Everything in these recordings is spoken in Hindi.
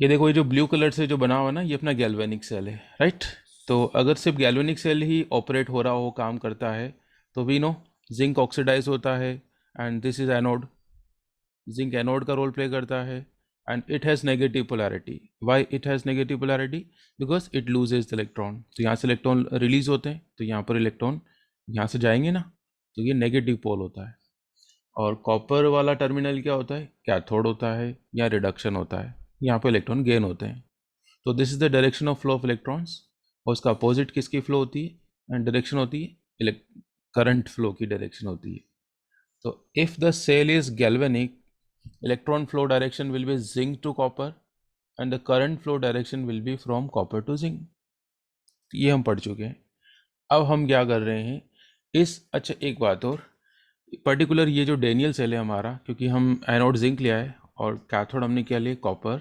ये देखो, ये जो ब्लू कलर से जो बना हुआ है ना, ये अपना गैल्वेनिक सेल है, राइट। तो अगर सिर्फ गैल्वेनिक सेल ही ऑपरेट हो रहा हो, काम करता है, तो वी नो जिंक ऑक्सीडाइज होता है, and this is anode. Zinc anode का रोल प्ले करता है, and it has negative polarity. Why it has negative polarity? Because it loses the electron. तो यहाँ से इलेक्ट्रॉन रिलीज होते हैं, तो यहाँ पर इलेक्ट्रॉन यहाँ से जाएंगे ना, तो ये नेगेटिव पोल होता है। और कॉपर वाला टर्मिनल क्या होता है? कैथोड होता है या रिडक्शन होता है, यहाँ पर इलेक्ट्रॉन गेन होते हैं। तो this is the direction of flow of electrons. और उसका अपोजिट किसकी फ्लो होती है एंड डायरेक्शन होती है? करंट फ्लो की डायरेक्शन होती है। तो if the cell is galvanic, electron flow direction will be zinc to copper and the current flow direction will be from copper to zinc। ये हम पढ़ चुके हैं। अब हम क्या कर रहे हैं अच्छा एक बात और, पर्टिकुलर ये जो डेनियल सेल है हमारा, क्योंकि हम एनोड जिंक लिया है और कैथोड हमने क्या लिया? Copper,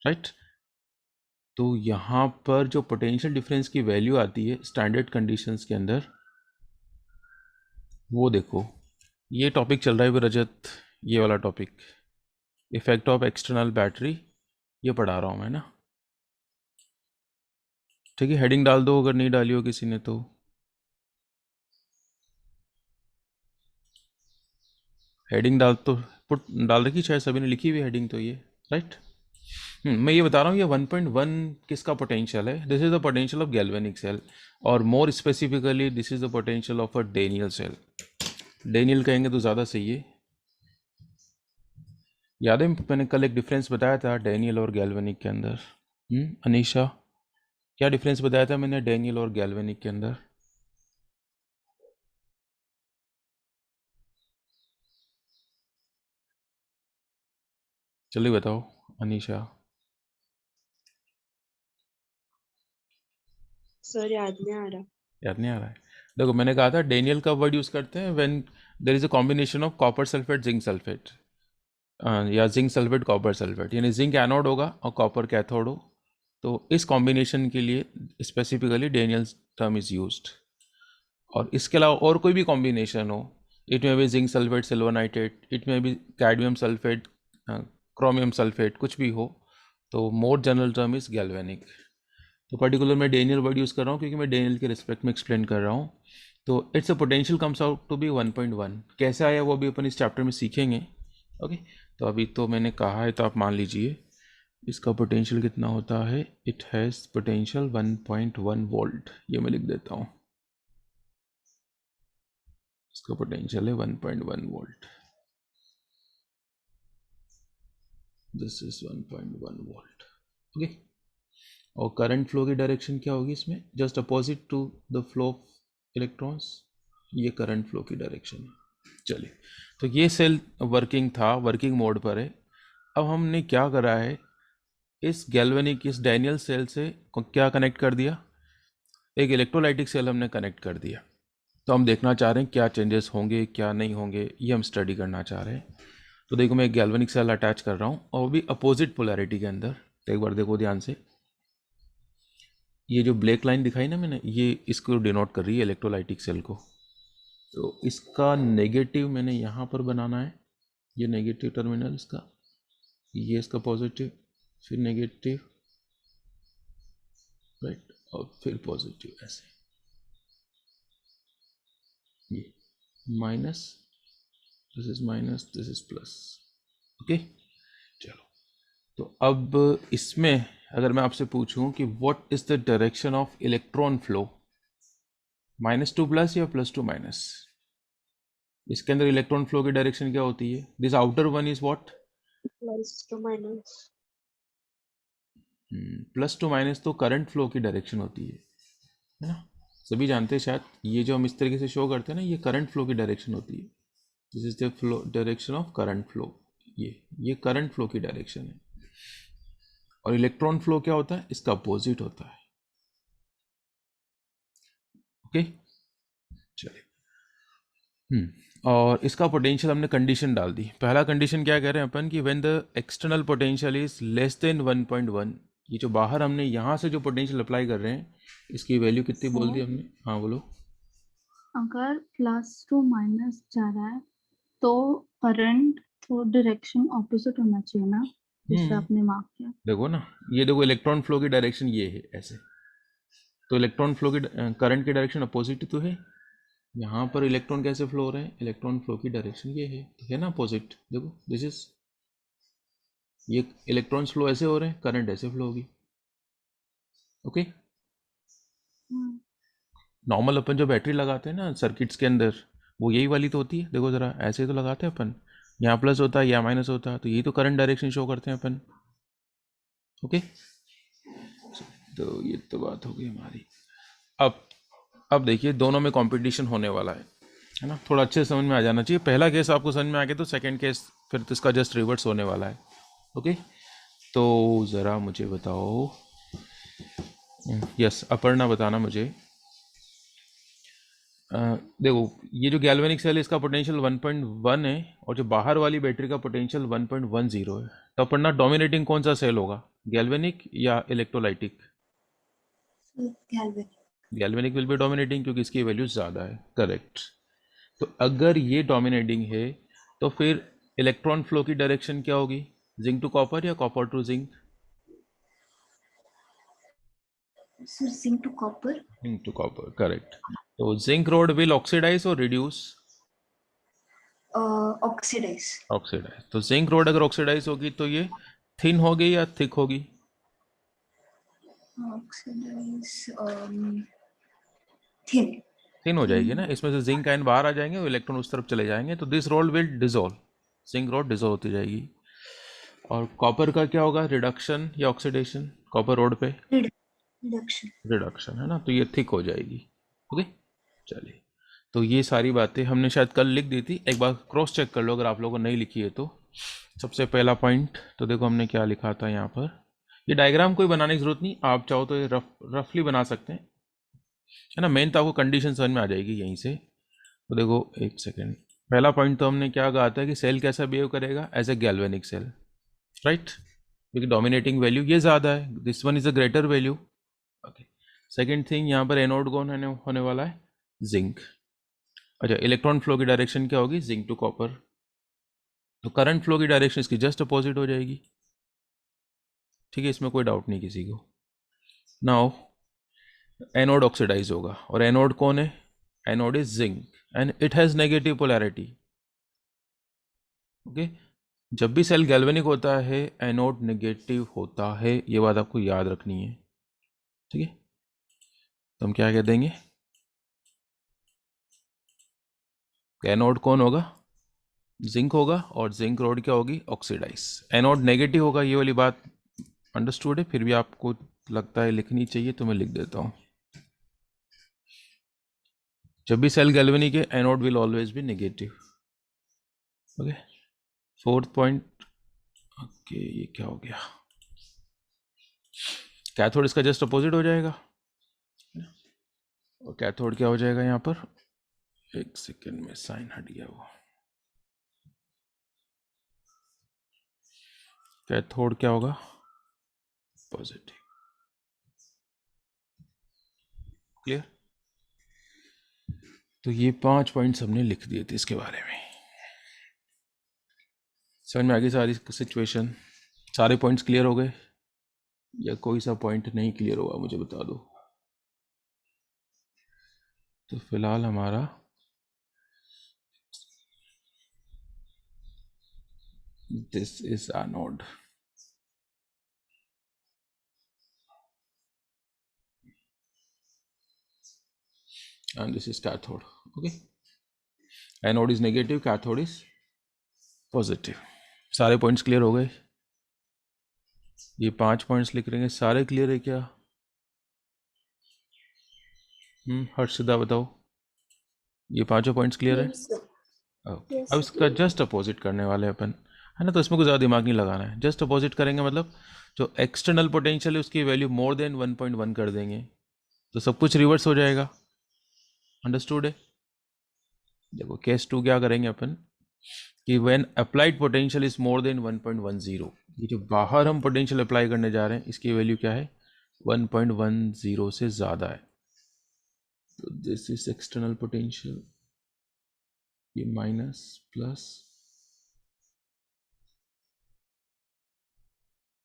right. तो यहाँ पर जो पोटेंशियल डिफरेंस की वैल्यू आती है स्टैंडर्ड कंडीशंस के अंदर, वो देखो, ये टॉपिक चल रहा है रजत, ये वाला topic, effect of external battery, ये पढ़ा रहा हूँ मैं ना। ठीक है, हेडिंग डाल दो अगर नहीं डाली हो किसी ने तो। हेडिंग डाल तो पुट डाल रखी शायद सभी ने, लिखी हुई हेडिंग तो ये, राइट। मैं ये बता रहा हूँ, ये 1.1 किसका पोटेंशियल है? This is the potential of galvanic cell, और more specifically this is the potential of a Daniell cell. Daniell कहेंगे तो ज़्यादा सही है। याद है मैंने कल एक डिफरेंस बताया था डेनियल और गैल्वेनिक के अंदर? अनीशा, क्या डिफरेंस बताया था मैंने डेनियल और गैल्वेनिक के अंदर? चलिए बताओ अनीशा। सर याद नहीं आ रहा। याद नहीं आ रहा है? देखो, मैंने कहा था डेनियल का वर्ड यूज़ करते हैं when there is a combination of copper sulphate zinc sulphate, या जिंक सल्फेट कॉपर सल्फेट, यानी जिंक एनोड होगा और कॉपर कैथोड हो। तो इस कॉम्बिनेशन के लिए specifically Daniel term is used. और इसके अलावा और कोई भी कॉम्बिनेशन हो, इट में भी zinc sulphate silver nitrate, it में भी कैडमियम सल्फेट क्रोमियम सल्फेट, कुछ भी हो, तो more general term is galvanic. तो पर्टिकुलर मैं डेनियल वर्ड यूज़ कर रहा हूँ क्योंकि मैं डेनियल के रिस्पेक्ट में एक्सप्लेन कर रहा हूँ। तो it's a potential comes out to be 1.1। कैसे आया वो भी अपन इस चैप्टर में सीखेंगे। ओके, तो अभी तो मैंने कहा है, तो आप मान लीजिए इसका पोटेंशियल कितना होता है। इट हैज़ पोटेंशियल 1.1 वोल्ट, ये मैं लिख देता हूँ। इसका पोटेंशियल है 1.1 volt. This is 1.1 volt. Okay, और करंट फ्लो की डायरेक्शन क्या होगी इसमें? Just opposite to the flow of electrons, ये करंट फ्लो की डायरेक्शन है। चलिए, तो ये सेल वर्किंग था, वर्किंग मोड पर है। अब हमने क्या करा है, इस गैल्वेनिक, इस डैनियल सेल से क्या कनेक्ट कर दिया? एक इलेक्ट्रोलाइटिक सेल हमने कनेक्ट कर दिया। तो हम देखना चाह रहे हैं क्या चेंजेस होंगे क्या नहीं होंगे, ये हम स्टडी करना चाह रहे हैं। तो देखो, मैं एक गैल्वेनिक सेल अटैच कर रहा हूँ और वो भी अपोजिट पोलैरिटी के अंदर। तो एक बार देखो ध्यान से, ये जो ब्लैक लाइन दिखाई ना मैंने, ये इसको डिनोट कर रही है इलेक्ट्रोलाइटिक सेल को। तो इसका नेगेटिव मैंने यहाँ पर बनाना है, ये नेगेटिव टर्मिनल इसका, ये इसका पॉजिटिव, फिर नेगेटिव, राइट, और फिर पॉजिटिव, ऐसे ये minus, this is minus, this is plus. Okay, चलो। तो अब इसमें अगर मैं आपसे पूछूं कि what is the direction of electron flow, -2 plus या +2 माइनस? इसके अंदर इलेक्ट्रॉन फ्लो की डायरेक्शन क्या होती है? This outer one is what? Plus two minus. +2 minus तो करंट फ्लो की डायरेक्शन होती है ना? सभी जानते हैं शायद, ये जो हम इस तरीके से शो करते हैं ना, ये करंट फ्लो की डायरेक्शन होती है। This is the flow, direction of current flow. ये करंट फ्लो की डायरेक्शन है। और इलेक्ट्रॉन फ्लो क्या होता है? इसका अपोजिट होता है। ओके, चलिए। और इसका पोटेंशियल हमने कंडीशन डाल दी। पहला कंडीशन क्या कह रहे हैं अपन कि when the external potential is less than 1.1, ये जो बाहर हमने यहाँ से जो पोटेंशियल अप्लाई कर रहे हैं, इसकी वैल्यू कितनी बोल दी सर, हमने? हाँ बोलो। अगर +2 माइनस जा रहा है तो करंट तो डायरेक्शन ऑपोजिट होना चाहिए ना? जिससे आपने मार्क किया। देखो ना, ये देखो इलेक्ट्रॉन फ्लो की डायरेक्शन ये है ऐसे, तो इलेक्ट्रॉन फ्लो की करंट की डायरेक्शन अपोजिट तो है। यहाँ पर इलेक्ट्रॉन कैसे फ्लो हो रहे हैं, इलेक्ट्रॉन फ्लो की डायरेक्शन ये है ना अपोजिट। देखो दिस इज, ये इलेक्ट्रॉन्स फ्लो ऐसे हो रहे हैं, करंट ऐसे फ्लो होगी। ओके, नॉर्मल अपन जो बैटरी लगाते हैं ना सर्किट्स के अंदर, वो यही वाली तो होती है। देखो ज़रा ऐसे तो लगाते हैं अपन, यहाँ प्लस होता है यहाँ माइनस होता है, तो यही तो करंट डायरेक्शन शो करते हैं अपन। ओके, तो ये तो बात हो गई हमारी। अब देखिए दोनों में कंपटीशन होने वाला है ना, थोड़ा अच्छे से समझ में आ जाना चाहिए। पहला केस आपको समझ में आ गया तो सेकंड केस फिर तो इसका जस्ट रिवर्स होने वाला है। ओके, तो ज़रा मुझे बताओ, यस अपर्णा बताना मुझे, देखो ये जो गैल्वेनिक सेल है इसका पोटेंशियल 1.1 है और जो बाहर वाली बैटरी का पोटेंशियल 1.10 है। तो अपर्णा डोमिनेटिंग कौन सा सेल होगा, गैल्वेनिक या electrolytic? Galvanic. Galvanic will be dominating क्योंकि इसकी वैल्यू ज़्यादा है, करेक्ट। तो अगर ये डोमिनेटिंग है तो फिर इलेक्ट्रॉन फ्लो की डायरेक्शन क्या होगी, जिंक टू कॉपर या copper to zinc? Sir zinc to copper. Zinc to copper, correct. तो जिंक रोड विल ऑक्सीडाइज और रिड्यूस? ऑक्सीडाइज। ऑक्सीडाइज। तो जिंक रोड अगर ऑक्सीडाइज होगी तो ये थिन होगी या थिक होगी? Oxidise thin. थिन हो जाएगी ना, इसमें से जिंक आयन बाहर आ जाएंगे और इलेक्ट्रॉन उस तरफ चले जाएंगे, तो this road will dissolve, zinc road dissolve होती जाएगी। और कॉपर का क्या होगा, रिडक्शन या ऑक्सीडेशन कॉपर रोड पे? रिडक्शन। रिडक्शन है ना, तो ये थिक हो जाएगी। ओके, चलिए, तो ये सारी बातें हमने शायद कल लिख दी थी, एक बार क्रॉस चेक कर लो अगर आप लोगों ने नहीं लिखी है तो। सबसे पहला पॉइंट तो देखो हमने क्या लिखा था यहाँ पर, ये डायग्राम कोई बनाने की जरूरत नहीं, आप चाहो तो ये रफली बना सकते हैं, है ना। मेन तो आपको कंडीशन समझ में आ जाएगी यहीं से। तो देखो एक सेकेंड, पहला पॉइंट तो हमने क्या कहा था कि सेल कैसा बिहेव करेगा, as a galvanic cell, right, क्योंकि डोमिनेटिंग वैल्यू ये ज़्यादा है, this one is a greater value. Okay, second thing यहाँ पर एनोड कौन होने वाला है, जिंक। अच्छा, इलेक्ट्रॉन फ्लो की डायरेक्शन क्या होगी, जिंक टू कॉपर, तो करंट फ्लो की डायरेक्शन इसकी जस्ट अपोजिट हो जाएगी। ठीक है, इसमें कोई डाउट नहीं किसी को। नाउ एनोड ऑक्सीडाइज होगा, और एनोड कौन है, anode is zinc and it has negative polarity. Okay, जब भी सेल गैल्वेनिक होता है एनोड नेगेटिव होता है, ये बात आपको याद रखनी है। ठीक है, तो हम क्या कह देंगे, एनोड कौन होगा, जिंक होगा, और जिंक रोड क्या होगी, ऑक्सीडाइज। एनोड नेगेटिव होगा, ये वाली बात अंडरस्टूड है, फिर भी आपको लगता है लिखनी चाहिए तो मैं लिख देता हूँ। जब भी सेल गैल्वेनिक है anode will always be negative. Okay, fourth point, okay ये क्या हो गया, कैथोड इसका जस्ट अपोजिट हो जाएगा, और कैथोड क्या हो जाएगा यहाँ पर, एक सेकेंड में साइन हट गया वो, कैथोड क्या होगा, पॉजिटिव। क्लियर, तो ये 5 पॉइंट्स हमने लिख दिए थे इसके बारे में। समझ में आ गई सारी सिचुएशन, सारे पॉइंट्स क्लियर हो गए, या कोई सा पॉइंट नहीं क्लियर होगा मुझे बता दो। तो फिलहाल हमारा this is anode, and this is cathode. Okay, anode is negative, cathode is positive. सारे पॉइंट्स क्लियर हो गए, ये 5 पॉइंट्स लिख रहे हैं, सारे क्लियर है क्या? हर्षिता बताओ, ये 5 पॉइंट्स क्लियर है? ओके, अब इसका जस्ट अपोजिट करने वाले हैं अपन, है ना, तो इसमें कुछ ज़्यादा दिमाग नहीं लगाना है। जस्ट अपोजिट करेंगे मतलब जो एक्सटर्नल पोटेंशियल है उसकी वैल्यू मोर देन 1.1 कर देंगे, तो सब कुछ रिवर्स हो जाएगा। अंडरस्टूड है? देखो केस 2 क्या करेंगे अपन, कि when applied potential is more than 1.10, ये जो बाहर हम पोटेंशियल अप्लाई करने जा रहे हैं इसकी वैल्यू क्या है, 1.10 से ज़्यादा है, तो दिस इज एक्सटर्नल पोटेंशियल, ये minus plus,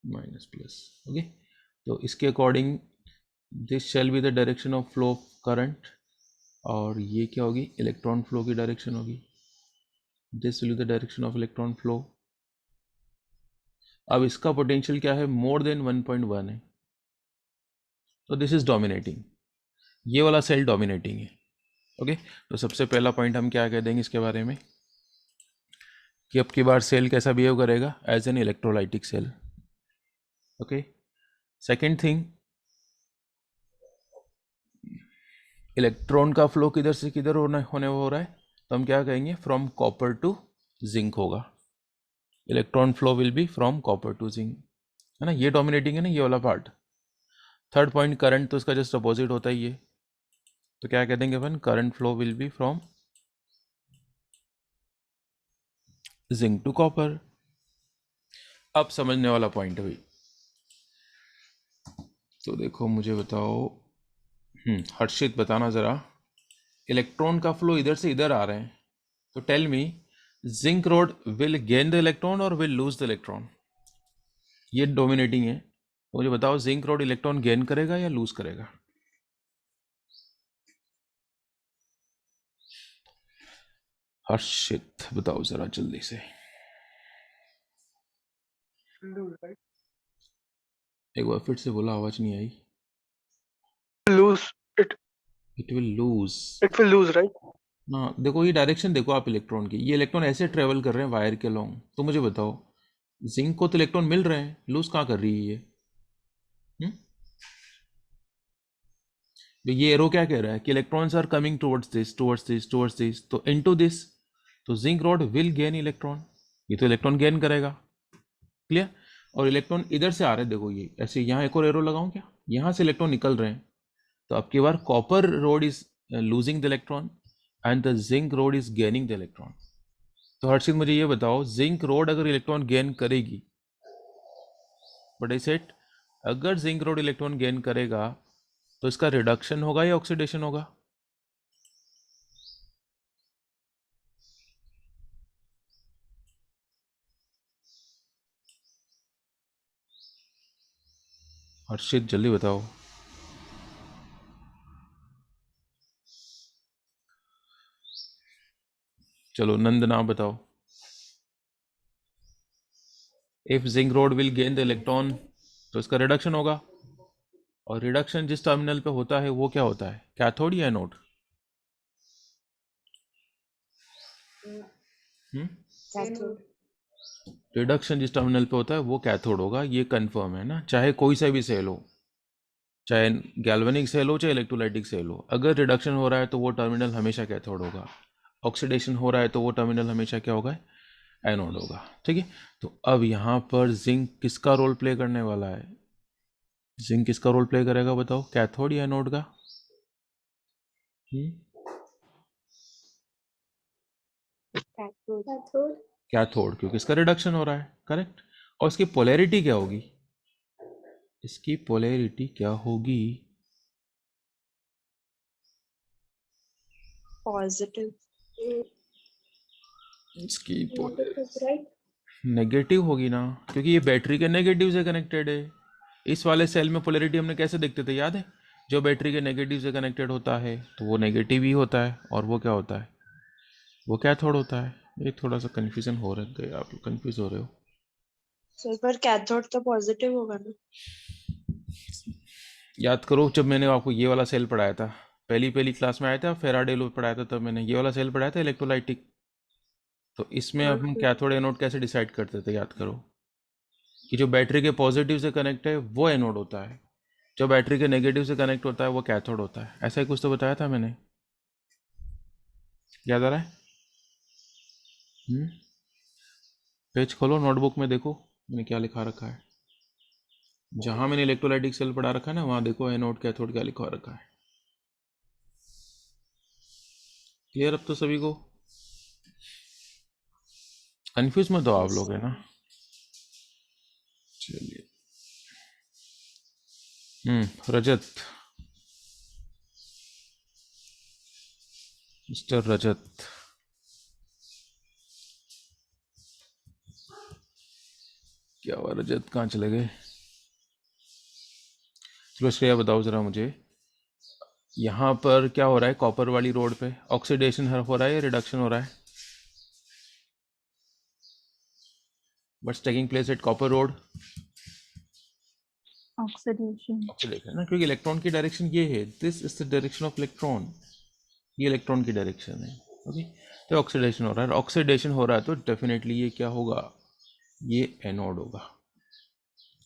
minus plus. Okay, तो इसके according this shall be the direction of flow of current, और ये क्या होगी, इलेक्ट्रॉन फ्लो की डायरेक्शन होगी। This will be the direction of electron flow. अब इसका पोटेंशियल क्या है, मोर देन 1.1 है, तो दिस इज डोमिनेटिंग, ये वाला सेल डोमिनेटिंग है। ओके, तो सबसे पहला पॉइंट हम क्या कह देंगे इसके बारे में, कि अब की बार सेल कैसा बिहेव करेगा, as an electrolytic cell. Okay, second thing, electron का फ्लो किधर से किधर होने हो रहा है, तो हम क्या कहेंगे, फ्रॉम कॉपर टू जिंक होगा। Electron flow will be from copper to zinc, है ना, ये डोमिनेटिंग है ना, ये वाला पार्ट। थर्ड पॉइंट, करंट तो इसका जस्ट अपोजिट होता ही है, तो क्या कह देंगे अपन, current flow will be from zinc to copper. अब समझने वाला पॉइंट है भाई, तो देखो मुझे बताओ, हर्षित बताना ज़रा, इलेक्ट्रॉन का फ्लो इधर से इधर आ रहे हैं, तो tell me, zinc rod will gain the electron और विल लूज द इलेक्ट्रॉन, ये डोमिनेटिंग है, तो मुझे बताओ जिंक रोड इलेक्ट्रॉन गेन करेगा या लूज करेगा। हर्षित बताओ ज़रा जल्दी से। एक बार फिर से बोला, आवाज़ नहीं आई। lose it it will lose. it will lose, right? हाँ देखो, ये डायरेक्शन देखो आप इलेक्ट्रॉन की, ये इलेक्ट्रॉन ऐसे ट्रेवल कर रहे हैं वायर के लॉन्ग, तो मुझे बताओ जिंक को तो इलेक्ट्रॉन मिल रहे हैं, लूज कहाँ कर रही है ये। हम्म? तो ये एरो क्या कह रहा है कि electrons are coming towards this towards this towards this, तो इनटू दिस, तो zinc rod will gain electron, ये तो इलेक्ट्रॉन गेन करेगा। क्लियर, और इलेक्ट्रॉन इधर से आ रहे हैं, देखो ये ऐसे, यहाँ एक और एरो लगाऊं क्या, यहाँ से इलेक्ट्रॉन निकल रहे हैं, तो अब की बार copper rod is losing the electron and the zinc rod is gaining the electron. तो हर्षित मुझे ये बताओ, जिंक रोड अगर इलेक्ट्रॉन गेन करेगी, बट आई सेड अगर जिंक रोड इलेक्ट्रॉन गेन करेगा तो इसका रिडक्शन होगा या ऑक्सीडेशन होगा। हर्षित जल्दी बताओ। चलो नंदना बताओ। If zinc rod will gain the electron, तो इसका रिडक्शन होगा, और रिडक्शन जिस टर्मिनल पे होता है वो क्या होता है, कैथोड या एनोड। Cathode. रिडक्शन जिस टर्मिनल पे होता है वो कैथोड होगा, ये कंफर्म है ना, चाहे कोई सा भी सेल हो, चाहे गैल्वेनिक सेल हो चाहे इलेक्ट्रोलाइटिक सेल हो, अगर रिडक्शन हो रहा है तो वो टर्मिनल हमेशा कैथोड होगा, ऑक्सीडेशन हो रहा है तो वो टर्मिनल हमेशा क्या होगा, एनोड होगा। ठीक है, तो अब यहाँ पर जिंक किसका रोल प्ले करने वाला है, जिंक किसका रोल प्ले करेगा बताओ, कैथोड या एनोड का। Cathode. कैथोड, क्योंकि इसका रिडक्शन हो रहा है, करेक्ट। और इसकी पोलैरिटी क्या होगी, इसकी पोलैरिटी क्या होगी, Positive. इसकी Negative, right? नेगेटिव होगी ना, क्योंकि ये बैटरी के नेगेटिव से कनेक्टेड है। इस वाले सेल में पोलैरिटी हमने कैसे देखते थे, याद है, जो बैटरी के नेगेटिव से कनेक्टेड होता है तो वो नेगेटिव ही होता है, और वो क्या होता है, वो कैथोड होता है। ये थोड़ा सा कन्फ्यूजन हो रहा है, आप कंफ्यूज हो रहे हो। So पर cathode तो positive होगा ना? याद करो, जब मैंने आपको ये वाला सेल पढ़ाया था, पहली क्लास में आया था, फेराडे लॉ पढ़ाया था, तब मैंने ये वाला सेल पढ़ाया था, इलेक्ट्रोलाइटिक। तो इसमें अब हम कैथोड एनोड कैसे डिसाइड करते थे, याद करो, कि जो बैटरी के पॉजिटिव से कनेक्ट है वो एनोड होता है, जो बैटरी के नेगेटिव से कनेक्ट होता है वो कैथोड होता है। ऐसा ही कुछ तो बताया था मैंने, याद आ रहा है। पेज खोलो, नोटबुक में देखो मैंने क्या लिखा रखा है, जहां मैंने इलेक्ट्रोलाइटिक सेल पढ़ा रखा है ना, वहां देखो एनोड कैथोड क्या लिखा रखा है। क्लियर अब तो सभी को, कंफ्यूज मत हो आप Yes. लोग, है ना। चलिए, रजत, मिस्टर रजत, क्या हुआ रजत, कहाँ चले गए? चलो श्रेया बताओ ज़रा मुझे, यहाँ पर क्या हो रहा है कॉपर वाली रोड पे? ऑक्सीडेशन हो रहा है या रिडक्शन हो रहा है? What's taking place at copper road? Oxidation. Oxidation ना, क्योंकि इलेक्ट्रॉन की डायरेक्शन ये है, this is the direction of electron, ये इलेक्ट्रॉन की डायरेक्शन है। ओके, तो ऑक्सीडेशन हो रहा है, ऑक्सीडेशन हो रहा है तो डेफिनेटली ये क्या होगा, ये एनोड होगा।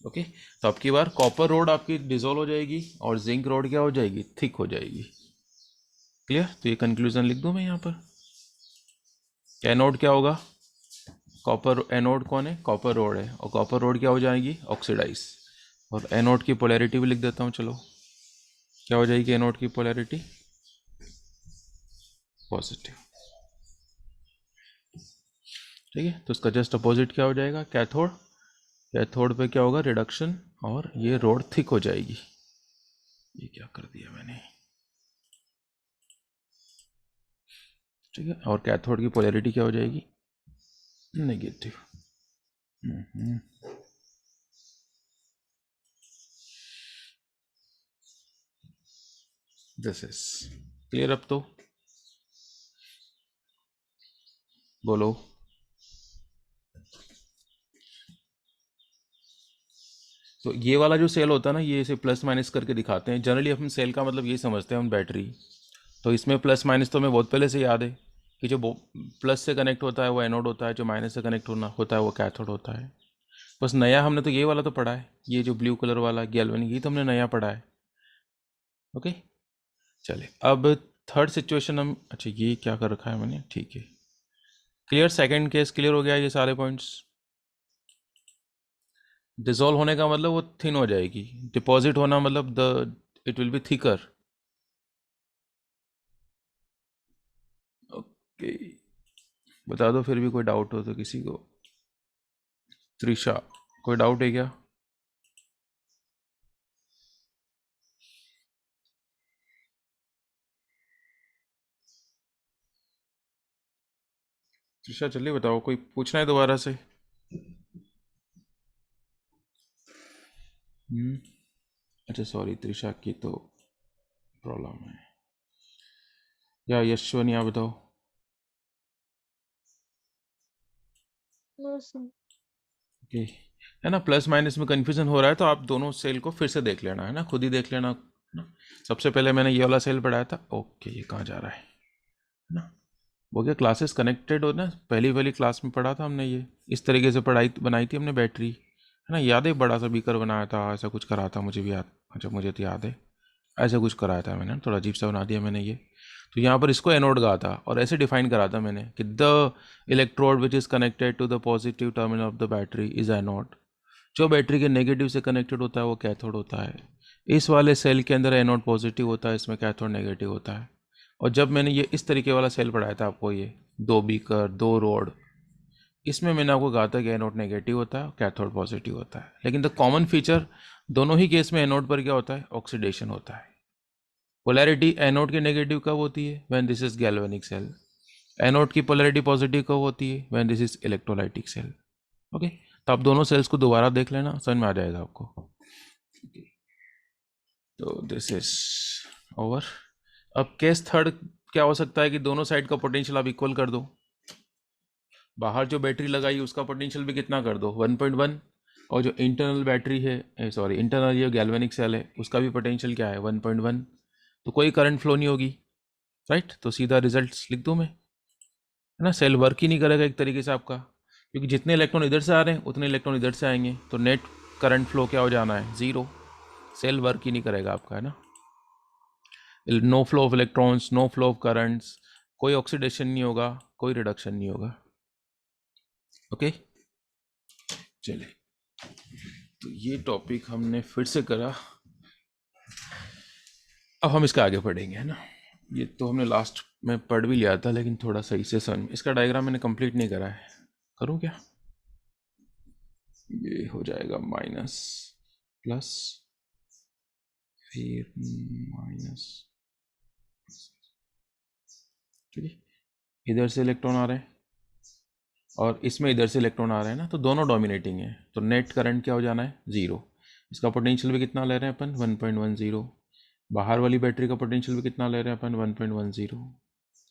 ओके, तो अब की बार कॉपर रोड आपकी डिसॉल्व हो जाएगी और जिंक रोड क्या हो जाएगी, थिक हो जाएगी। क्लियर? तो ये कंक्लूजन लिख दूं मैं यहाँ पर। एनोड क्या होगा, कॉपर, एनोड कौन है, कॉपर रोड है, और कॉपर रोड क्या हो जाएगी, ऑक्सीडाइज। और एनोड की पोलैरिटी भी लिख देता हूँ, चलो क्या हो जाएगी एनोड की पोलैरिटी, पॉजिटिव। ठीक है, तो उसका जस्ट अपोजिट क्या हो जाएगा, कैथोड। कैथोड पे क्या होगा, रिडक्शन, और ये रोड थिक हो जाएगी। ये क्या कर दिया मैंने, ठीक है, और कैथोड की पोलैरिटी क्या हो जाएगी, नेगेटिव। This is clear. अब तो बोलो, तो ये वाला जो सेल होता है ना, ये इसे प्लस माइनस करके दिखाते हैं। जनरली हम सेल का मतलब ये समझते हैं हम बैटरी, तो इसमें प्लस माइनस तो हमें बहुत पहले से याद है कि जो प्लस से कनेक्ट होता है वो एनोड होता है, जो माइनस से कनेक्ट होता है वो कैथोड होता है। बस नया हमने तो ये वाला तो पढ़ा है, ये जो ब्लू कलर वाला गैल्वेनिक, ये तो हमने नया पढ़ा है। ओके, चले अब थर्ड सिचुएशन हम, अच्छा ये क्या कर रखा है मैंने, ठीक है क्लियर। सेकंड केस क्लियर हो गया, ये सारे पॉइंट्स। डिसॉल्व होने का मतलब वो थिन हो जाएगी, डिपॉजिट होना मतलब the it will be thicker. Okay, बता दो फिर भी कोई डाउट हो तो किसी को। त्रिशा, कोई डाउट है क्या? त्रिशा चलिए बताओ, कोई पूछना है दोबारा से? अच्छा सॉरी, त्रिशा की तो प्रॉब्लम है। या यशवनी आप बताओ। No sir. ओके, है ना, प्लस माइनस में कन्फ्यूजन हो रहा है तो आप दोनों सेल को फिर से देख लेना, है ना, खुद ही देख लेना ना। सबसे पहले मैंने ये वाला सेल पढ़ाया था। ओके, ये कहाँ जा रहा है ना, वो क्या क्लासेस कनेक्टेड हो ना, पहली वाली क्लास में पढ़ा था हमने, ये इस तरीके से पढ़ाई बनाई थी हमने बैटरी, है ना, याद है, बड़ा सा बीकर बनाया था, ऐसा कुछ करा था, मुझे भी याद, अच्छा मुझे तो याद है, ऐसा कुछ कराया था मैंने, थोड़ा अजीब सा बना दिया मैंने ये। तो यहाँ पर इसको एनोड कहा था और ऐसे डिफाइन करा था मैंने कि the electrode which is connected to the positive terminal of the battery is anode. जो बैटरी के नेगेटिव से कनेक्टेड होता है वो कैथोड होता है। इस वाले सेल के अंदर एनोड पॉजिटिव होता है, इसमें कैथोड नेगेटिव होता है। और जब मैंने ये इस तरीके वाला सेल पढ़ाया था आपको, ये दो बीकर दो रोड, इसमें मैंने आपको कहा था कि एनोड नेगेटिव होता है, कैथोड पॉजिटिव होता है। लेकिन द कॉमन फीचर दोनों ही केस में एनोड पर क्या होता है, ऑक्सीडेशन होता है। पोलैरिटी एनोड की नेगेटिव कब होती है, when this is galvanic cell. Anode की पोलैरिटी पॉजिटिव कब होती है, when this is electrolytic cell. Okay, तो आप दोनों सेल्स को दोबारा देख लेना, समझ में आ जाएगा आपको। तो दिस इज ओवर। अब केस थर्ड क्या हो सकता है कि दोनों साइड का पोटेंशियल आप इक्वल कर दो। बाहर जो बैटरी लगाई उसका पोटेंशियल भी कितना कर दो, 1.1, और जो इंटरनल बैटरी है, सॉरी इंटरनल ये गैल्वेनिक सेल है, उसका भी पोटेंशियल क्या है, 1.1। तो कोई करंट फ्लो नहीं होगी, राइट, तो सीधा रिजल्ट लिख दूँ मैं, है ना, सेल वर्क ही नहीं करेगा एक तरीके से आपका, क्योंकि जितने इलेक्ट्रॉन इधर से आ रहे हैं उतने इलेक्ट्रॉन इधर से आएंगे, तो नेट करंट फ्लो क्या हो जाना है, ज़ीरो। सेल वर्क ही नहीं करेगा आपका, है ना, no flow of electrons, no flow of currents, कोई ऑक्सीडेशन नहीं होगा, कोई रिडक्शन नहीं होगा। ओके, चलिए, तो ये टॉपिक हमने फिर से करा, अब हम इसका आगे पढ़ेंगे, है ना। ये तो हमने लास्ट में पढ़ भी लिया था, लेकिन थोड़ा सही से समझ, इसका डायग्राम मैंने कंप्लीट नहीं करा है, करूँ क्या? ये हो जाएगा माइनस प्लस फिर माइनस, ठीक है, इधर से इलेक्ट्रॉन आ रहे हैं और इसमें इधर से इलेक्ट्रॉन आ रहे हैं ना, तो दोनों डोमिनेटिंग है, तो नेट करंट क्या हो जाना है, 0। इसका पोटेंशियल भी कितना ले रहे हैं अपन, 1.10। बाहर वाली बैटरी का पोटेंशियल भी कितना ले रहे हैं अपन, 1.10।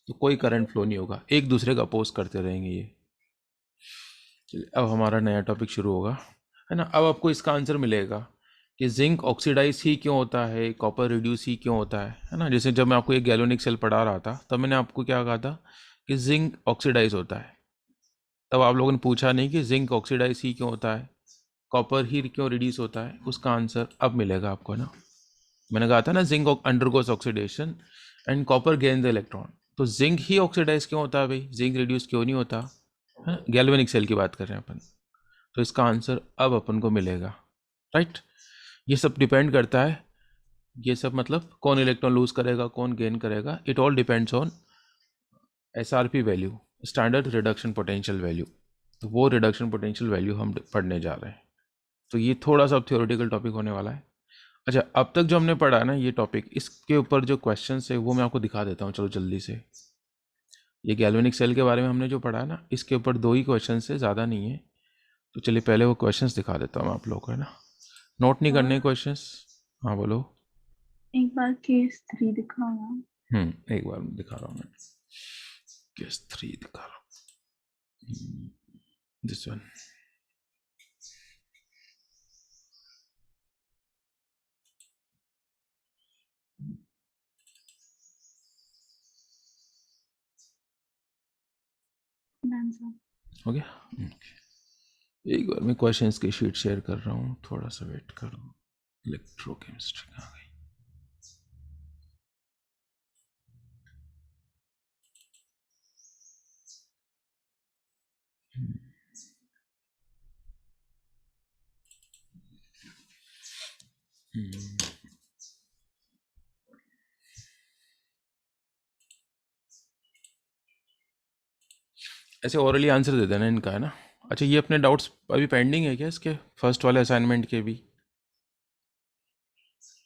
तो कोई करंट फ्लो नहीं होगा, एक दूसरे का अपोज करते रहेंगे ये। चलिए अब हमारा नया टॉपिक शुरू होगा, है ना। अब आपको इसका आंसर मिलेगा कि जिंक ऑक्सीडाइज ही क्यों होता है, कॉपर रिड्यूस ही क्यों होता है ना। जैसे जब मैं आपको एक गैल्वेनिक सेल पढ़ा रहा था तब मैंने आपको क्या कहा था कि जिंक ऑक्सीडाइज होता है, तब आप लोगों ने पूछा नहीं कि जिंक ऑक्सीडाइज ही क्यों होता है, कॉपर ही क्यों रिड्यूस होता है। उसका आंसर अब मिलेगा आपको ना। मैंने कहा था ना zinc undergoes oxidation and copper gain the electron, तो जिंक ही ऑक्सीडाइज क्यों होता है भाई, जिंक रिड्यूस क्यों नहीं होता, है गैल्वेनिक सेल की बात कर रहे हैं अपन। तो इसका आंसर अब अपन को मिलेगा, राइट। ये सब डिपेंड करता है, ये सब मतलब कौन इलेक्ट्रॉन लूज करेगा कौन गेन करेगा, it all depends on SRP value, standard reduction potential value. तो वो रिडक्शन पोटेंशियल वैल्यू हम पढ़ने जा रहे हैं। तो ये थोड़ा सा थ्योरेटिकल टॉपिक होने वाला है। अच्छा, अब तक जो हमने पढ़ा है ना ये टॉपिक, इसके ऊपर जो क्वेश्चंस है वो मैं आपको दिखा देता हूँ, चलो जल्दी से। ये गैल्वेनिक सेल के बारे में हमने जो पढ़ा है ना, इसके ऊपर 2 ही क्वेश्चन है, ज़्यादा नहीं है। तो चलिए पहले वो क्वेश्चंस दिखा देता हूँ आप लोगों को, है ना। नोट नहीं करने क्वेश्चंस। हाँ बोलो। एक बार केस 3 दिखाओ। एक बार दिखा रहा हूँ मैं, केस 3 दिखा रहा हूँ, दिस वन। हो गया। एक बार मैं क्वेश्चंस की शीट शेयर कर रहा हूँ, थोड़ा सा वेट करो। इलेक्ट्रोकेमिस्ट्री आ गई। ऐसे ओरली आंसर दे देना इनका, है ना। अच्छा, ये अपने डाउट्स अभी पेंडिंग है क्या इसके फर्स्ट वाले असाइनमेंट के भी?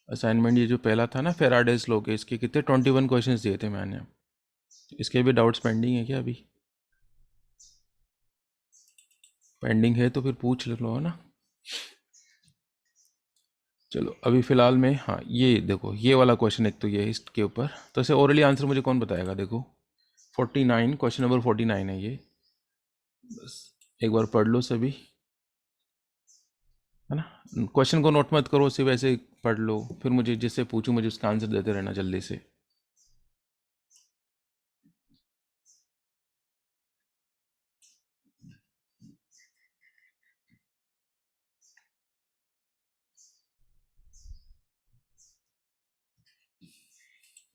असाइनमेंट ये जो पहला था ना फेराडेज लॉ के, इसके कितने 21 क्वेश्चंस दिए थे मैंने, इसके भी डाउट्स पेंडिंग है क्या अभी? पेंडिंग है तो फिर पूछ लो, है ना। चलो अभी फ़िलहाल में, हाँ ये देखो ये वाला क्वेश्चन एक तो ये है इसके ऊपर, तो ऐसे ओरली आंसर मुझे कौन बताएगा? देखो 49, क्वेश्चन नंबर 49 है ये, बस एक बार पढ़ लो सभी, है ना। क्वेश्चन को नोट मत करो, सिर्फ ऐसे पढ़ लो, फिर मुझे जिससे पूछूं मुझे उसका आंसर देते रहना जल्दी से।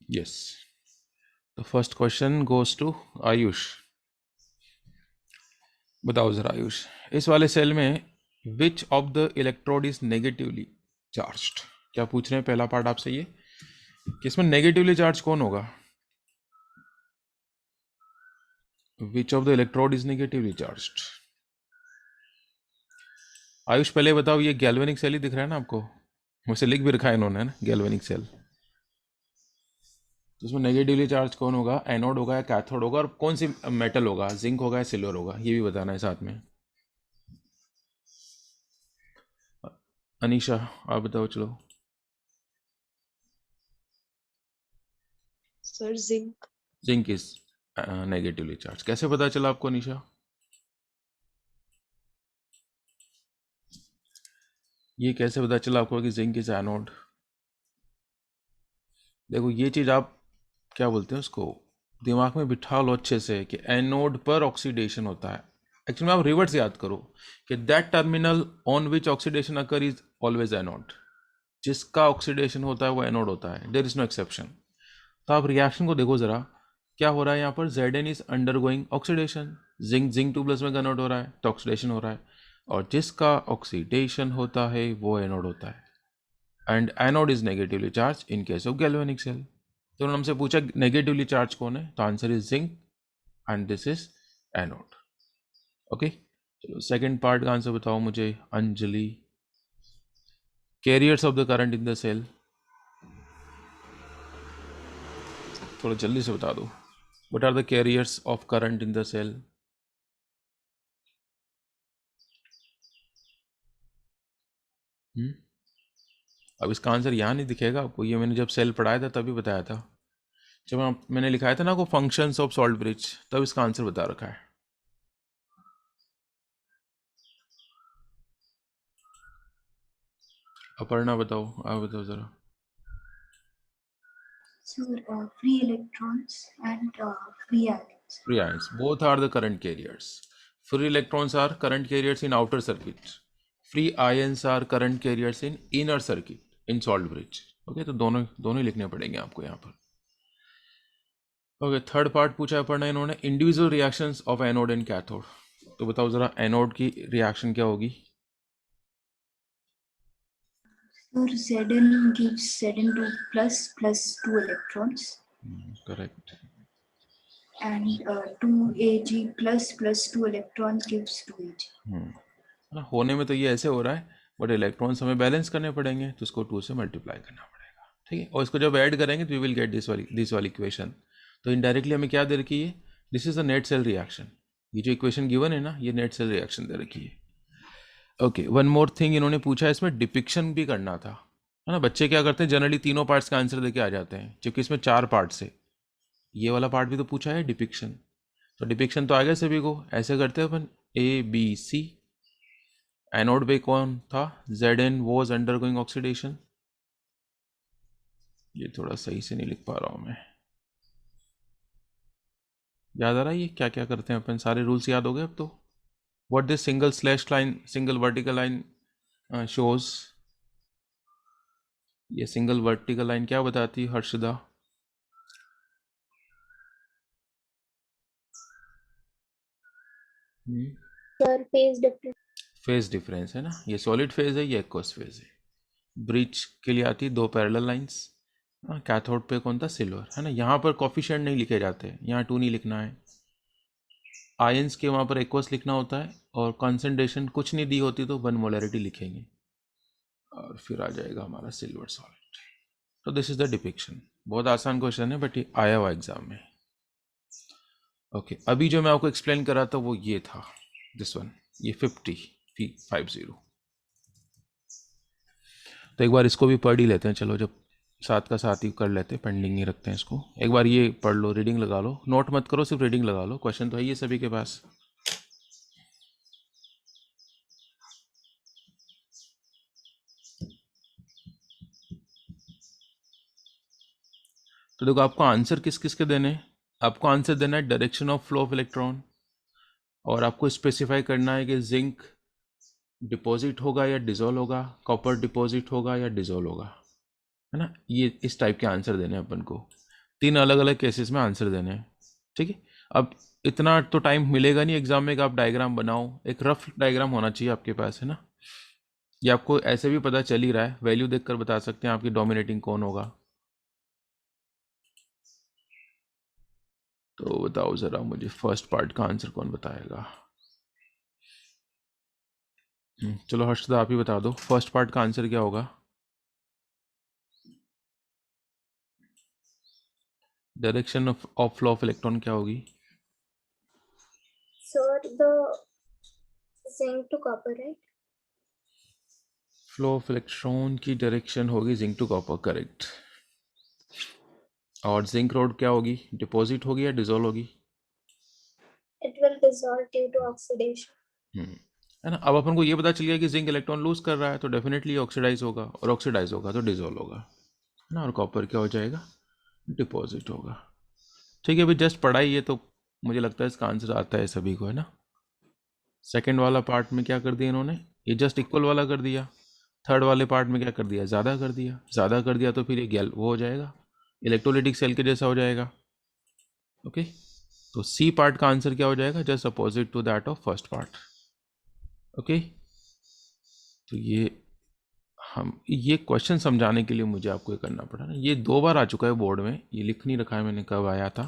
Yes, the first question goes to Ayush. बताओ जरा आयुष, इस वाले सेल में which of the electrode is negatively charged? क्या पूछ रहे हैं पहला पार्ट आपसे ये कि इसमें नेगेटिवली चार्ज कौन होगा? विच of the electrode is negatively charged? Ayush पहले बताओ, ये गैल्वेनिक सेल ही दिख रहा है ना आपको, वैसे लिख भी रखा है इन्होंने ना गैल्वेनिक सेल, तो उसमें नेगेटिवली चार्ज कौन होगा? एनोड होगा या कैथोड होगा, और कौन सी मेटल होगा, जिंक होगा या सिल्वर होगा, ये भी बताना है साथ में। अनीशा आप बताओ चलो। Sir zinc. Zinc is negatively charge, कैसे पता चला आपको अनीशा? ये कैसे पता चला आपको कि जिंक इज एनोड? देखो ये चीज़ आप क्या बोलते हैं उसको, दिमाग में बिठा लो अच्छे से कि एनोड पर ऑक्सीडेशन होता है। एक्चुअली आप रिवर्स याद करो कि that terminal on which oxidation occur is always anode, जिसका ऑक्सीडेशन होता है वो एनोड होता है, देयर इज नो एक्सेप्शन। तो आप रिएक्शन को देखो ज़रा, क्या हो रहा है यहाँ पर, Zn is undergoing oxidation, zinc zinc 2+ में कन्वर्ट हो रहा है तो ऑक्सीडेशन हो रहा है, और जिसका ऑक्सीडेशन होता है वो एनोड होता है, and anode is negatively charge in case of galvanic cell. तो उन्होंने हमसे पूछा नेगेटिवली चार्ज कौन है, तो answer is zinc and this is anode. Okay, चलो सेकंड पार्ट का आंसर बताओ मुझे Anjali. Carriers of the current in the cell, थोड़ा जल्दी से बता दो। What are the carriers of current in the cell? अब इसका आंसर यहाँ नहीं दिखेगा आपको, ये मैंने जब सेल पढ़ाया था तभी बताया था, जब मैंने लिखाया था ना आपको फंक्शंस ऑफ सॉल्ट ब्रिज, तब इसका आंसर बता रखा है। अपर्णा बताओ, आप बताओ जरा। So, free electrons and free ions. Free ions, both are the current carriers. Free electrons are current carriers in outer circuit. Free ions are current carriers in inner circuit in salt bridge. Okay, तो दोनों दोनों ही लिखने पड़ेंगे आपको यहाँ पर। ओके, थर्ड पार्ट पूछा है पढ़ना इन्होंने, individual reactions of anode and cathode. तो बताओ जरा एनोड की रिएक्शन क्या होगी। So Zn gives Zn2 plus 2 electrons, correct. and 2Ag plus 2 electrons gives 2Ag. ना होने में तो ये ऐसे हो रहा है, बट इलेक्ट्रॉन्स हमें बैलेंस करने पड़ेंगे, तो इसको 2 से मल्टीप्लाई करना पड़ेगा, ठीक है। और इसको जब ऐड करेंगे तो वी विल गेट दिस वाली इक्वेशन। तो इनडायरेक्टली हमें क्या दे रखी है, this is the net cell reaction. ये जो इक्वेशन गिवन है ना, ये नेट सेल रिएक्शन दे रखी है। ओके, वन मोर थिंग इन्होंने पूछा है, इसमें डिपिक्शन भी करना था, है ना। बच्चे क्या करते हैं, जनरली तीनों पार्ट्स का आंसर देके आ जाते हैं, क्योंकि इसमें 4 पार्ट्स है। ये वाला पार्ट भी तो पूछा है डिपिक्शन, तो डिपिक्शन तो आ गया सभी को। ऐसे करते हैं अपन, ABC, एनोड पे कौन था, Zn वॉज अंडरगोइंग ऑक्सीडेशन। ये थोड़ा सही से नहीं लिख पा रहा हूँ मैं, याद आ रहा है ये क्या क्या करते हैं अपन, सारे रूल्स याद हो गए अब तो। What this single slash line, single vertical line shows, ये सिंगल वर्टिकल लाइन क्या बताती है Harshada. Sir phase difference. Phase difference है ना, ये सॉलिड फेज है, ये एक्वस फेज है। ब्रिज के लिए आती है 2 पैरेलल लाइंस। कैथोड पे कौन था, सिल्वर, है ना। यहाँ पर कॉफिशिएंट नहीं लिखे जाते, यहाँ 2 नहीं लिखना है। आयंस के वहाँ पर एक्वस लिखना होता है, और कंसंट्रेशन कुछ नहीं दी होती तो 1 मोलैरिटी लिखेंगे, और फिर आ जाएगा हमारा सिल्वर सॉलिड। तो दिस इज द डिपिक्शन। बहुत आसान क्वेश्चन है, बट ये आया हुआ एग्जाम में। ओके, अभी जो मैं आपको एक्सप्लेन कर रहा था वो ये था, दिस वन, ये 50। तो एक बार इसको भी पढ़ ही लेते हैं, चलो, जब साथ का साथ ही कर लेते हैं, पेंडिंग नहीं रखते हैं इसको। एक बार ये पढ़ लो, रीडिंग लगा लो, नोट मत करो, सिर्फ रीडिंग लगा लो। क्वेश्चन तो है ये सभी के पास। तो देखो, आपको आंसर किस किस के देने हैं। आपको आंसर देना है direction of flow of electron, और आपको स्पेसिफाई करना है कि जिंक डिपॉजिट होगा या डिजोल्व होगा, कॉपर डिपॉजिट होगा या डिजोल्व होगा, है ना। ये इस टाइप के आंसर देने हैं अपन को, 3 अलग अलग केसेस में आंसर देने हैं, ठीक है। अब इतना तो टाइम मिलेगा नहीं एग्जाम में कि आप डायग्राम बनाओ, एक रफ डायग्राम होना चाहिए आपके पास, है ना। ये आपको ऐसे भी पता चल ही रहा है, वैल्यू देखकर बता सकते हैं आपकी डोमिनेटिंग कौन होगा। तो बताओ ज़रा मुझे, फर्स्ट पार्ट का आंसर कौन बताएगा। चलो हर्षदा आप ही बता दो, फर्स्ट पार्ट का आंसर क्या होगा। Direction of flow of electron क्या होगी। Sir the zinc to copper, right. Flow of electron की डायरेक्शन होगी जिंक टू कॉपर, करेक्ट। और जिंक रोड क्या होगी, डिपॉजिट होगी या डिजोल्व होगी। It will dissolve due to oxidation. है ना। अब अपन को ये पता चल गया कि जिंक इलेक्ट्रॉन लूज कर रहा है, तो डेफिनेटली ऑक्सीडाइज होगा, और ऑक्सीडाइज होगा तो डिजोल्व होगा, है ना। और कॉपर क्या हो जाएगा, डिपॉजिट होगा, ठीक है। अभी जस्ट पढ़ाई है, तो मुझे लगता है इसका आंसर आता है सभी को, है ना। सेकेंड वाला पार्ट में क्या कर दिया इन्होंने, ये जस्ट इक्वल वाला कर दिया। थर्ड वाले पार्ट में क्या कर दिया, ज़्यादा कर दिया। ज़्यादा कर दिया तो फिर ये गैल वो हो जाएगा, इलेक्ट्रोलिटिक सेल के जैसा हो जाएगा। ओके, तो सी पार्ट का आंसर क्या हो जाएगा, just opposite to that of first part. Okay, तो ये क्वेश्चन समझाने के लिए मुझे आपको ये करना पड़ा ना। ये 2 बार आ चुका है बोर्ड में, ये लिख नहीं रखा है मैंने कब आया था,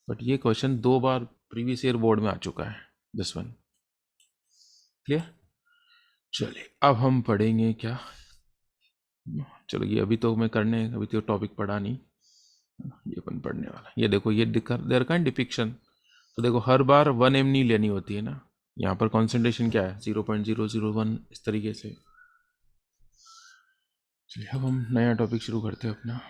बट ये क्वेश्चन 2 बार प्रीवियस ईयर बोर्ड में आ चुका है, दिस वन। क्लियर। चलिए अब हम पढ़ेंगे क्या, चलो ये अभी तो मैं करने, अभी तो टॉपिक पढ़ा नहीं, ये अपन पढ़ने वाला। ये देखो, ये दे रखा है डिपिक्शन। तो देखो हर बार 1 m नहीं लेनी होती है ना, यहाँ पर कॉन्सेंट्रेशन क्या है 0.001, इस तरीके से, चलिए अब हम नया टॉपिक शुरू करते हैं अपना।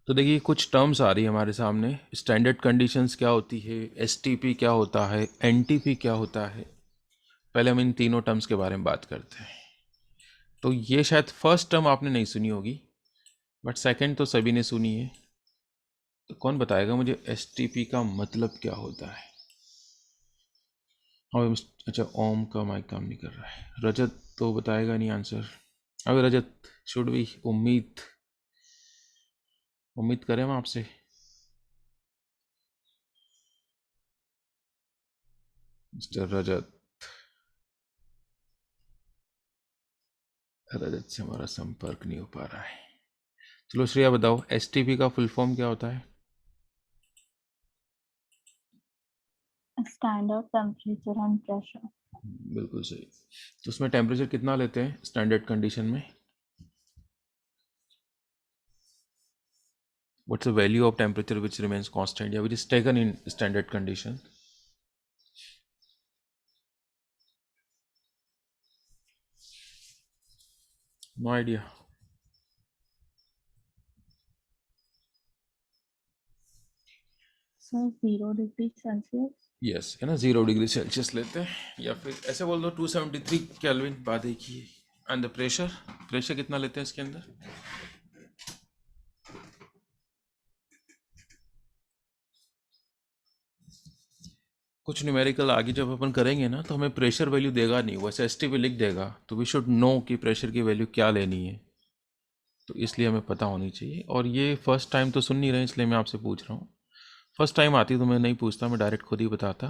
तो देखिए कुछ टर्म्स आ रही है हमारे सामने। स्टैंडर्ड कंडीशंस क्या होती है, एसटीपी क्या होता है, एनटीपी क्या होता है। पहले हम इन तीनों टर्म्स के बारे में बात करते हैं। तो ये शायद फर्स्ट टर्म आपने नहीं सुनी होगी, बट सेकंड तो सभी ने सुनी है। तो कौन बताएगा मुझे एसटीपी का मतलब क्या होता है? और अच्छा, ओम का माइक काम नहीं कर रहा है। रजत तो बताएगा नहीं आंसर। अबे रजत, शुड भी उम्मीद करें हम आपसे। मिस्टर रजत से हमारा संपर्क नहीं हो पा रहा है। चलो श्रेया बताओ, एसटीपी का फुल फॉर्म क्या होता है? Standard temperature and pressure. बिल्कुल सही। तो उसमें टेम्परेचर कितना लेते हैं स्टैंडर्ड कंडीशन में? What's the value of temperature which remains constant या which is taken in standard condition? No idea. Sir 0 degree Celsius. Yes, है ना, 0 डिग्री सेल्सियस लेते हैं, या फिर ऐसे बोल दो 273 केल्विन, बात एक ही है। एंड द प्रेशर कितना लेते हैं इसके अंदर? कुछ न्यूमेरिकल आगे जब अपन करेंगे ना, तो हमें प्रेशर वैल्यू देगा नहीं, वैसे एसटीपी लिख देगा। तो वी शुड नो कि प्रेशर की वैल्यू क्या लेनी है, तो इसलिए हमें पता होनी चाहिए। और ये फर्स्ट टाइम तो सुन नहीं रहे, इसलिए मैं आपसे पूछ रहा हूँ। फर्स्ट टाइम आती तो मैं नहीं पूछता, मैं डायरेक्ट खुद ही बताता।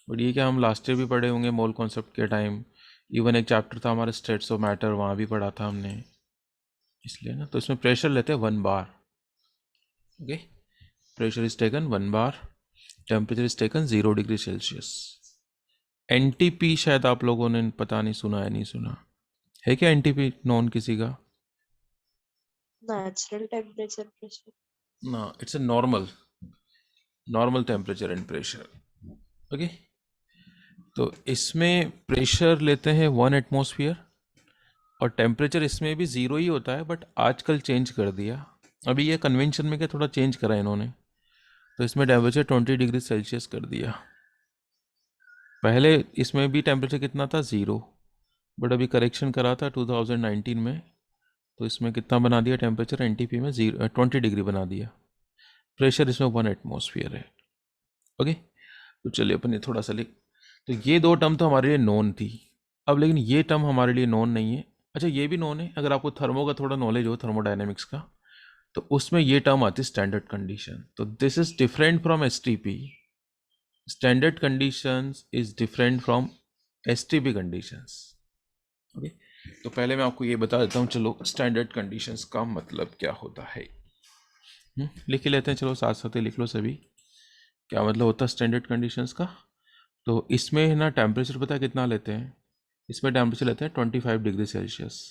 बट ये क्या हम लास्ट ईयर भी पढ़े होंगे मोल कॉन्सेप्ट के टाइम। इवन एक चैप्टर था हमारे स्टेट्स ऑफ मैटर, वहाँ भी पढ़ा था हमने, इसलिए ना। तो इसमें प्रेशर लेते हैं 1 bar. Okay, pressure is taken 1 bar, temperature is taken 0 degree Celsius. NTP शायद आप लोगों ने पता नहीं सुना है, नहीं सुना है क्या एनटीपी नॉन किसी का? Natural temperature pressure. ना, it's a normal temperature and pressure. Okay, तो इसमें प्रेशर लेते हैं 1 एटमॉस्फेयर, और टेम्परेचर इसमें भी 0 ही होता है, बट आजकल चेंज कर दिया। अभी ये कन्वेंशन में क्या थोड़ा चेंज करा इन्होंने, तो इसमें टेम्परेचर 20 डिग्री सेल्सियस कर दिया। पहले इसमें भी टेम्परेचर कितना था? 0, बट अभी करेक्शन करा था 2019 में, तो इसमें कितना बना दिया टेम्परेचर एनटीपी में? 20 डिग्री बना दिया। प्रेशर इसमें 1 एटमॉस्फेयर है। ओके, तो चलिए अपन ये थोड़ा सा लिख। तो ये दो टर्म तो हमारे लिए नॉन थी। अब लेकिन ये टर्म हमारे लिए नॉन नहीं है। अच्छा, ये भी नॉन है, अगर आपको थर्मो का थोड़ा नॉलेज हो, थर्मोडायनेमिक्स का, तो उसमें ये टर्म आती है स्टैंडर्ड कंडीशन। तो this is different from STP. Standard conditions is different from STP conditions. Okay, तो पहले मैं आपको ये बता देता हूँ, चलो स्टैंडर्ड कंडीशंस का मतलब क्या होता है। लिख ही लेते हैं, चलो साथ साथ ही लिख लो सभी, क्या मतलब होता है स्टैंडर्ड कंडीशंस का। तो इसमें है ना टेम्परेचर पता है कितना लेते हैं? इसमें टेम्परेचर लेते हैं 25 डिग्री सेल्सियस।